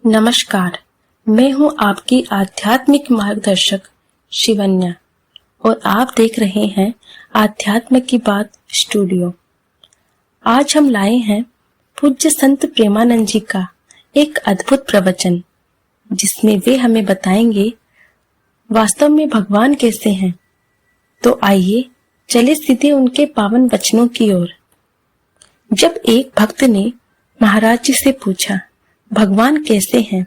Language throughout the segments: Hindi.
नमस्कार, मैं हूं आपकी आध्यात्मिक मार्गदर्शक शिवन्या और आप देख रहे हैं आध्यात्म की बात स्टूडियो। आज हम लाए हैं पूज्य संत प्रेमानंद जी का एक अद्भुत प्रवचन, जिसमें वे हमें बताएंगे वास्तव में भगवान कैसे हैं। तो आइए चले सीधे उनके पावन वचनों की ओर। जब एक भक्त ने महाराज जी से पूछा, भगवान कैसे हैं?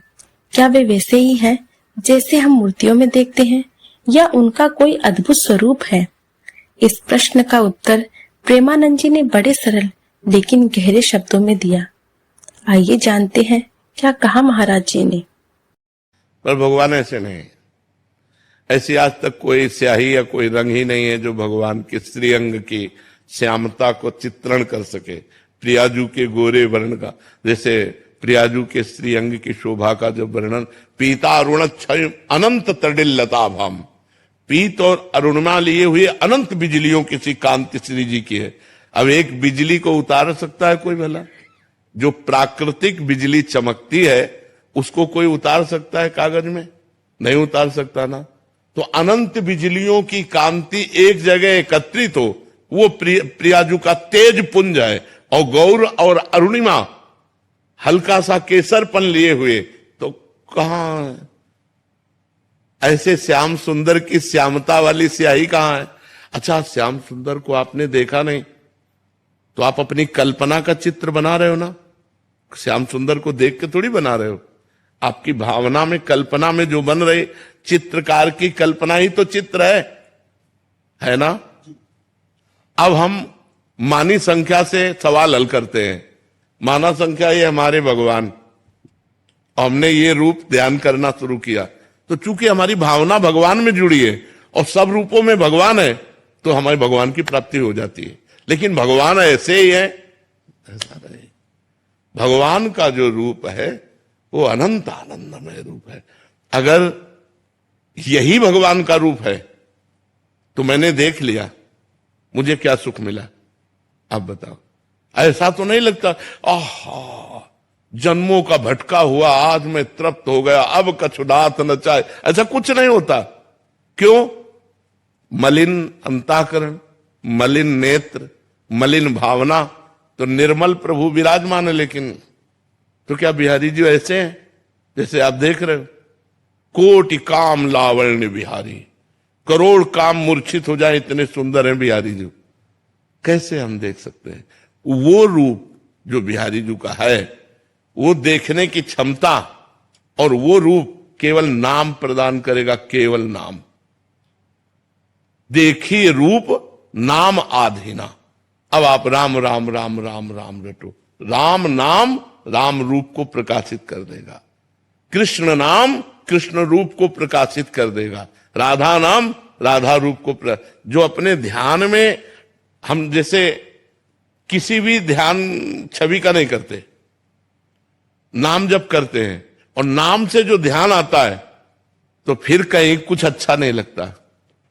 क्या वे वैसे ही हैं जैसे हम मूर्तियों में देखते हैं, या उनका कोई अद्भुत स्वरूप है? इस प्रश्न का उत्तर प्रेमानंद जी ने बड़े सरल लेकिन गहरे शब्दों में दिया। आइए जानते हैं क्या कहा महाराज जी ने। पर भगवान ऐसे नहीं, ऐसी आज तक कोई स्याही या कोई रंग ही नहीं है जो भगवान के श्रीअंग की श्यामता को चित्रण कर सके। प्रियाजू के गोरे वर्ण का, जैसे प्रियाजू के श्रीअंग की शोभा का जो वर्णन, पीता अरुण अनंत तडिल लता भाम, पीत और अरुणिमा लिए हुए अनंत बिजलियों की सी कांति श्री जी की है। अब एक बिजली को उतार सकता है कोई भला? जो प्राकृतिक बिजली चमकती है उसको कोई उतार सकता है कागज में? नहीं उतार सकता ना। तो अनंत बिजलियों की कांति एक जगह एकत्रित हो, वो प्रियाजू का तेज पुंज है। और गौर और अरुणिमा हल्का सा केसरपन लिए हुए, तो कहां है? ऐसे श्याम सुंदर की श्यामता वाली स्याही कहां है? अच्छा, श्याम सुंदर को आपने देखा नहीं तो आप अपनी कल्पना का चित्र बना रहे हो ना। श्याम सुंदर को देख के थोड़ी बना रहे हो, आपकी भावना में, कल्पना में जो बन रहे, चित्रकार की कल्पना ही तो चित्र है ना। अब हम मानी संख्या से सवाल हल करते हैं। माना संख्या ये हमारे भगवान, और हमने ये रूप ध्यान करना शुरू किया, तो चूंकि हमारी भावना भगवान में जुड़ी है और सब रूपों में भगवान है, तो हमारे भगवान की प्राप्ति हो जाती है। लेकिन भगवान ऐसे ही है, ऐसा नहीं। भगवान का जो रूप है वो अनंत आनंदमय रूप है। अगर यही भगवान का रूप है तो मैंने देख लिया, मुझे क्या सुख मिला? आप बताओ। ऐसा तो नहीं लगता आहा जन्मों का भटका हुआ आज मैं तृप्त हो गया, अब कछुडात न चाहे, ऐसा कुछ नहीं होता। क्यों? मलिन अंताकरण, मलिन नेत्र, मलिन भावना, तो निर्मल प्रभु विराजमान है। लेकिन तो क्या बिहारी जी ऐसे हैं जैसे आप देख रहे हो? कोटि काम लावण्य बिहारी, करोड़ काम मूर्छित हो जाए, इतने सुंदर हैं बिहारी जी। कैसे हम देख सकते हैं? वो रूप जो बिहारी जी का है, वो देखने की क्षमता, और वो रूप केवल नाम प्रदान करेगा, केवल नाम। देखिए रूप नाम आधीना। अब आप राम राम राम राम राम रटो, राम नाम राम रूप को प्रकाशित कर देगा, कृष्ण नाम कृष्ण रूप को प्रकाशित कर देगा, राधा नाम राधा रूप को जो अपने ध्यान में हम जैसे किसी भी ध्यान छवि का नहीं करते, नाम जब करते हैं और नाम से जो ध्यान आता है, तो फिर कहीं कुछ अच्छा नहीं लगता,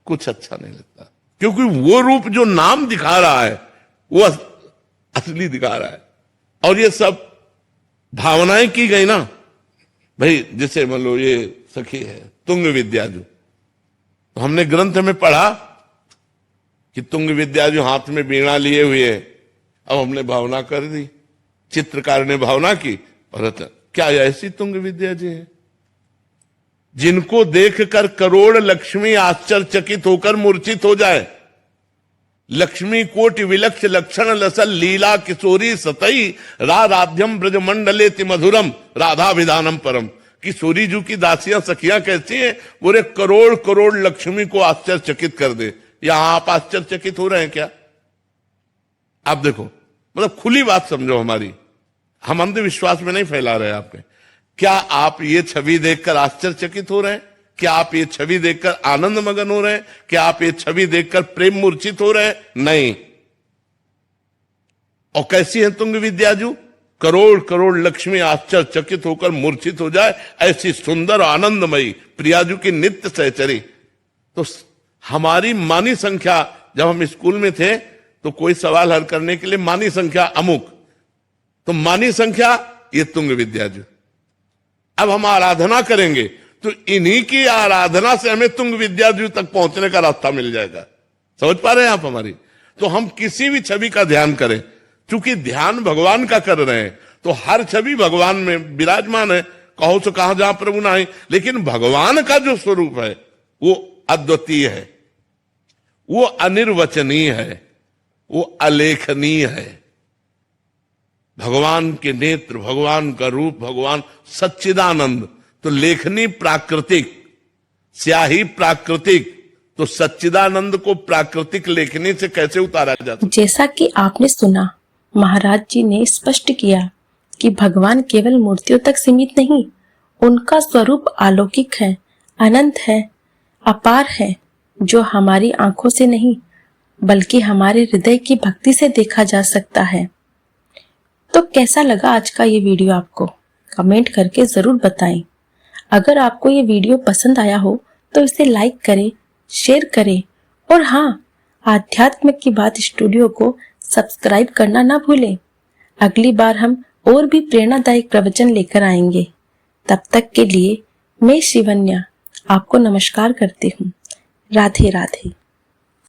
कुछ अच्छा नहीं लगता। क्योंकि वो रूप जो नाम दिखा रहा है वो असली दिखा रहा है। और ये सब भावनाएं की गई ना भाई। जैसे मान लो ये सखी है तुंग विद्याजू, तो हमने ग्रंथ में पढ़ा कि तुंग विद्याजू हाथ में वीणा लिए हुए है। अब हमने भावना कर दी, चित्रकार ने भावना की, और क्या ऐसी तुंग विद्या जी है जिनको देखकर करोड़ लक्ष्मी आश्चर्यचकित होकर मूर्छित हो जाए? लक्ष्मी कोटि विलक्ष लक्षण लसल लीला किशोरी सतई राध्यम ब्रजमंडले ति मधुरम राधा विधानम परम। किशोरी जी की दासियां सखियां कैसी हैं? बोले करोड़ करोड़ लक्ष्मी को आश्चर्यचकित कर दे। यहां आप आश्चर्यचकित हो रहे हैं क्या? आप देखो, मतलब खुली बात समझो हमारी, हम अंधविश्वास में नहीं फैला रहे आपके। क्या आप ये छवि देखकर आश्चर्यचकित हो रहे हैं? क्या आप ये छवि देखकर आनंद मगन हो रहे हैं? क्या आप ये छवि देखकर प्रेम मूर्छित हो रहे हैं? नहीं। और कैसी है तुंग विद्याजू? करोड़ करोड़ लक्ष्मी आश्चर्यचकित होकर मूर्छित हो जाए, ऐसी सुंदर आनंदमयी प्रियाजू की नित्य सहचरी। तो हमारी मानी संख्या, जब हम स्कूल में थे तो कोई सवाल हल करने के लिए मानी संख्या अमुक, तो मानी संख्या ये तुंग विद्याजू। अब हम आराधना करेंगे तो इन्हीं की आराधना से हमें तुंग विद्याद्री तक पहुंचने का रास्ता मिल जाएगा। समझ पा रहे हैं आप हमारी? तो हम किसी भी छवि का ध्यान करें, क्योंकि ध्यान भगवान का कर रहे हैं तो हर छवि भगवान में विराजमान है। कहो तो कहा जहां प्रभु ना है, लेकिन भगवान का जो स्वरूप है वो अद्वितीय है, वो अनिर्वचनीय है, वो अलेखनीय है। भगवान के नेत्र, भगवान का रूप, भगवान सच्चिदानंद। तो लेखनी प्राकृतिक, स्याही प्राकृतिक, तो सच्चिदानंद को प्राकृतिक लेखनी से कैसे उतारा जाता? जैसा कि आपने सुना, महाराज जी ने स्पष्ट किया कि भगवान केवल मूर्तियों तक सीमित नहीं, उनका स्वरूप अलौकिक है, अनंत है, अपार है, जो हमारी आंखों से नहीं बल्कि हमारे हृदय की भक्ति से देखा जा सकता है। तो कैसा लगा आज का ये वीडियो आपको? कमेंट करके जरूर बताएं। अगर आपको ये वीडियो पसंद आया हो तो इसे लाइक करें, शेयर करें और हाँ, आध्यात्म की बात स्टूडियो को सब्सक्राइब करना ना भूलें। अगली बार हम और भी प्रेरणादायक प्रवचन लेकर आएंगे। तब तक के लिए मैं शिवन्या आपको नमस्कार करती हूँ। राधे राधे।